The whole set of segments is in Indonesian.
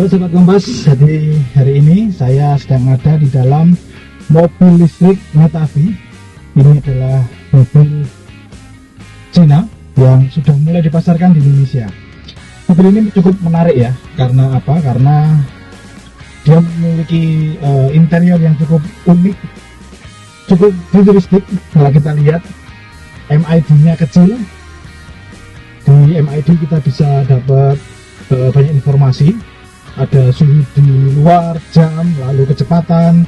Halo Sobat Kompas, jadi hari ini saya sedang ada di dalam mobil listrik Metavi. Ini adalah mobil Cina yang sudah mulai dipasarkan di Indonesia. Mobil ini cukup menarik ya, karena apa? Karena dia memiliki interior yang cukup unik, cukup futuristik. Kalau kita lihat MID-nya kecil, di MID kita bisa dapat banyak informasi. Ada suhu di luar, jam, lalu kecepatan,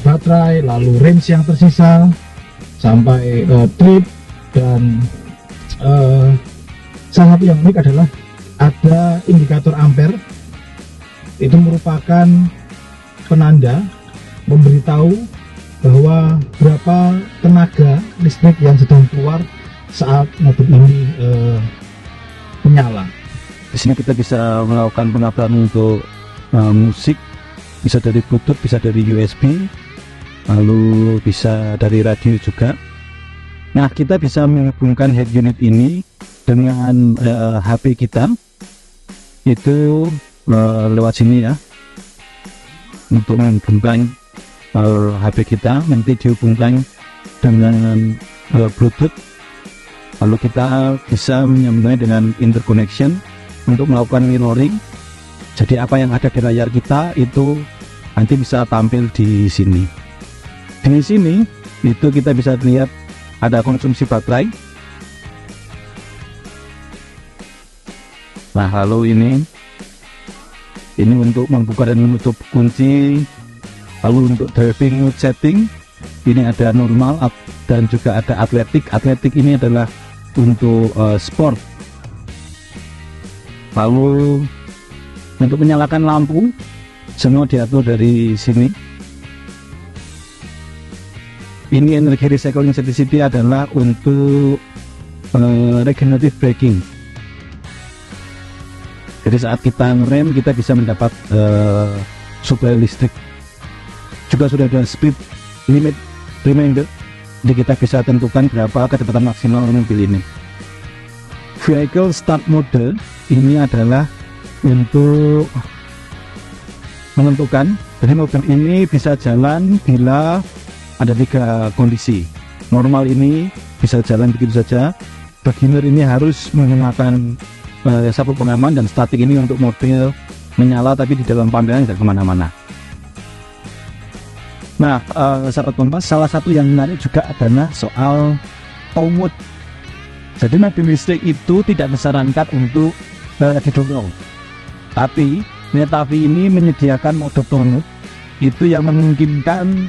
baterai, lalu range yang tersisa, sampai trip, dan salah satu yang unik adalah ada indikator ampere. Itu merupakan penanda memberitahu bahwa berapa tenaga listrik yang sedang keluar saat mobil ini menyala. Di sini kita bisa melakukan pengaturan untuk musik, bisa dari Bluetooth, bisa dari USB, lalu bisa dari radio juga. Nah, kita bisa menghubungkan head unit ini dengan HP kita, itu lewat sini ya. Untuk menghubungkan HP kita, nanti dihubungkan dengan Bluetooth, lalu kita bisa menyambungnya dengan interconnection untuk melakukan mirroring. Jadi apa yang ada di layar kita itu nanti bisa tampil di sini. Di sini itu kita bisa lihat ada konsumsi baterai. Nah, lalu ini untuk membuka dan menutup kunci. Lalu untuk driving mode setting ini ada normal dan juga ada atletik. Atletik ini adalah untuk sport. Lalu untuk menyalakan lampu semua diatur dari sini. Ini energi recycling certificate adalah untuk regenerative braking. Jadi saat kita ngerem kita bisa mendapat suplai listrik. Juga sudah ada speed limit reminder, jadi kita bisa tentukan berapa kecepatan maksimal mobil ini. Vehicle start mode ini adalah untuk menentukan jadi mobil ini bisa jalan bila ada 3 kondisi. Normal ini bisa jalan begitu saja, beginner ini harus menggunakan sabuk pengaman, dan statik ini untuk mobil menyala tapi di dalam panggilan tidak kemana-mana. Nah, sahabat Kompas, salah satu yang menarik juga adalah soal tow mode. Jadi mobil listrik itu tidak disarankan untuk didorong, tapi Metavi ini menyediakan mode tow mode itu yang memungkinkan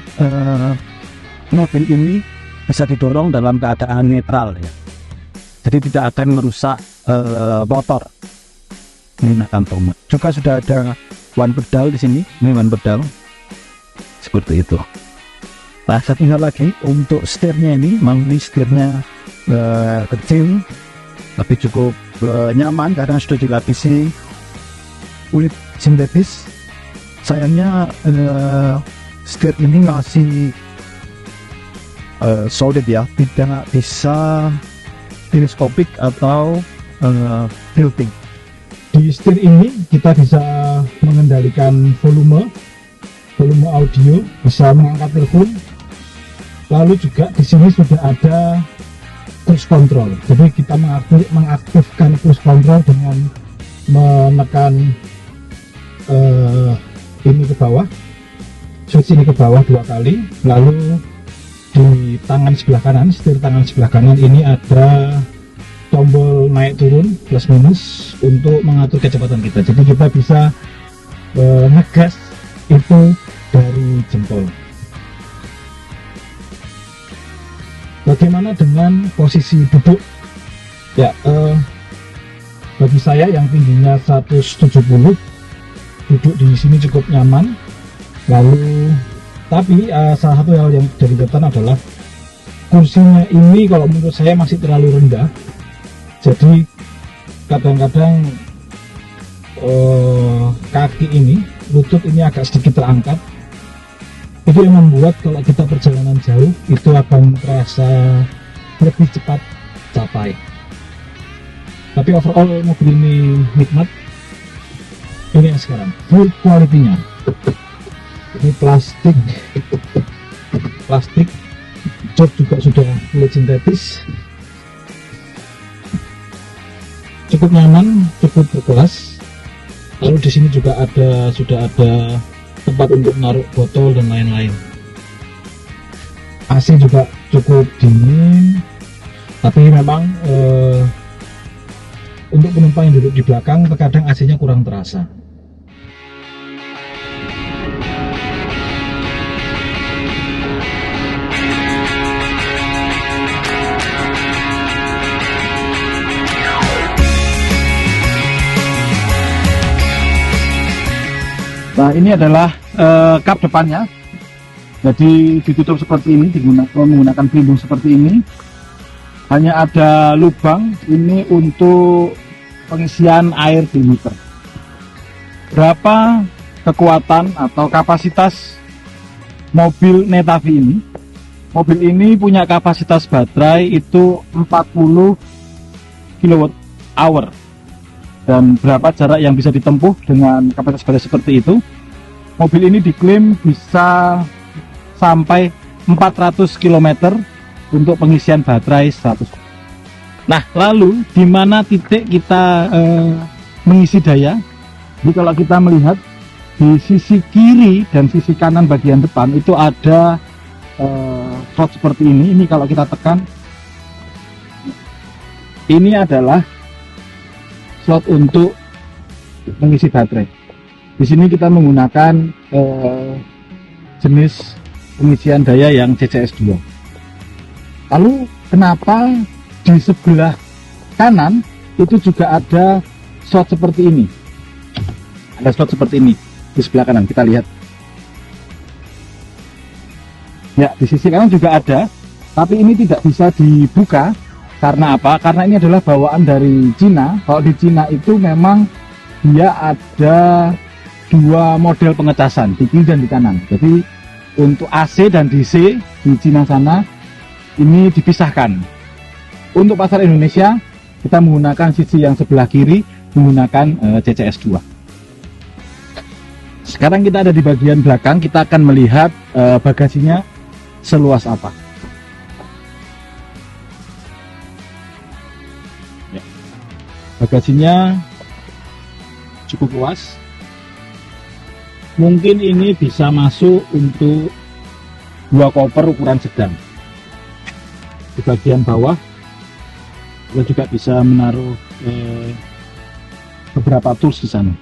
mobil ini bisa didorong dalam keadaan netral ya. Jadi tidak akan merusak motor menggunakan tow mode. Juga sudah ada one pedal di sini, ini one pedal seperti itu. Nah, satunya lagi untuk setirnya ini, memang setirnya kecil tapi cukup nyaman karena sudah dilapisi kulit sintetis. Sayangnya setir ini masih solid ya, tidak bisa teleskopik atau tilting. Di setir ini kita bisa mengendalikan volume audio, bisa mengangkat telepon. Lalu juga di sini sudah ada cruise control. Jadi kita mengaktifkan cruise control dengan menekan ini ke bawah, switch ini ke bawah 2 kali. Lalu di tangan sebelah kanan, setir tangan sebelah kanan ini ada tombol naik turun plus minus untuk mengatur kecepatan kita. Jadi kita bisa ngegas itu dari jempol. Bagaimana dengan posisi duduk? Ya, bagi saya yang tingginya 170, duduk di sini cukup nyaman. Lalu, tapi salah satu hal yang jadi catatan adalah kursinya ini kalau menurut saya masih terlalu rendah. Jadi kadang-kadang kaki ini, lutut ini agak sedikit terangkat. Itu yang membuat kalau kita perjalanan jauh itu akan terasa lebih cepat capai. Tapi overall mobil ini nikmat. Ini yang sekarang full quality-nya. Ini plastik, jok juga sudah kulit sintetis, cukup nyaman, cukup berkelas. Lalu di sini juga sudah ada tempat untuk naruh botol dan lain-lain. AC juga cukup dingin, tapi memang untuk penumpang yang duduk di belakang terkadang AC-nya kurang terasa. Nah, ini adalah kap depannya. Jadi ditutup seperti ini, menggunakan pelindung seperti ini. Hanya ada lubang ini untuk pengisian air di liter. Berapa kekuatan atau kapasitas mobil Netavi ini? Mobil ini punya kapasitas baterai itu 40 kWh. Dan berapa jarak yang bisa ditempuh dengan kapasitas baterai seperti itu? Mobil ini diklaim bisa sampai 400 km untuk pengisian baterai 100. Nah, lalu di mana titik kita mengisi daya? Jadi kalau kita melihat di sisi kiri dan sisi kanan bagian depan itu ada slot seperti ini. Ini kalau kita tekan, ini adalah slot untuk mengisi baterai. Di sini kita menggunakan jenis pengisian daya yang CCS2. Lalu kenapa di sebelah kanan itu juga ada slot seperti ini? Ada slot seperti ini di sebelah kanan, kita lihat. Ya, di sisi kanan juga ada, tapi ini tidak bisa dibuka. Karena apa? Karena ini adalah bawaan dari Cina. Kalau di Cina itu memang dia ada dua model pengecasan, di kiri dan di kanan. Jadi untuk AC dan DC di Cina sana ini dipisahkan. Untuk pasar Indonesia kita menggunakan sisi yang sebelah kiri, menggunakan CCS2. Sekarang kita ada di bagian belakang, kita akan melihat bagasinya seluas apa. Bagasinya cukup luas. Mungkin ini bisa masuk untuk 2 koper ukuran sedang. Di bagian bawah kita juga bisa menaruh beberapa tools di sana.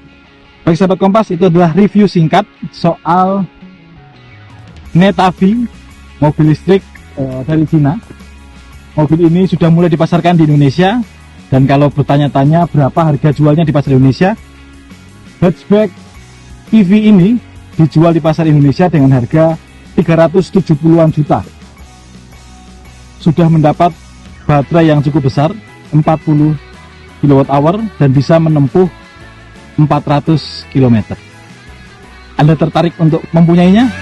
Baik sahabat Kompas, itu adalah review singkat soal Netavi, mobil listrik dari Cina. Mobil ini sudah mulai dipasarkan di Indonesia. Dan kalau bertanya-tanya berapa harga jualnya di pasar Indonesia, hatchback EV ini dijual di pasar Indonesia dengan harga 370-an juta. Sudah mendapat baterai yang cukup besar, 40 kWh, dan bisa menempuh 400 km. Anda tertarik untuk mempunyainya?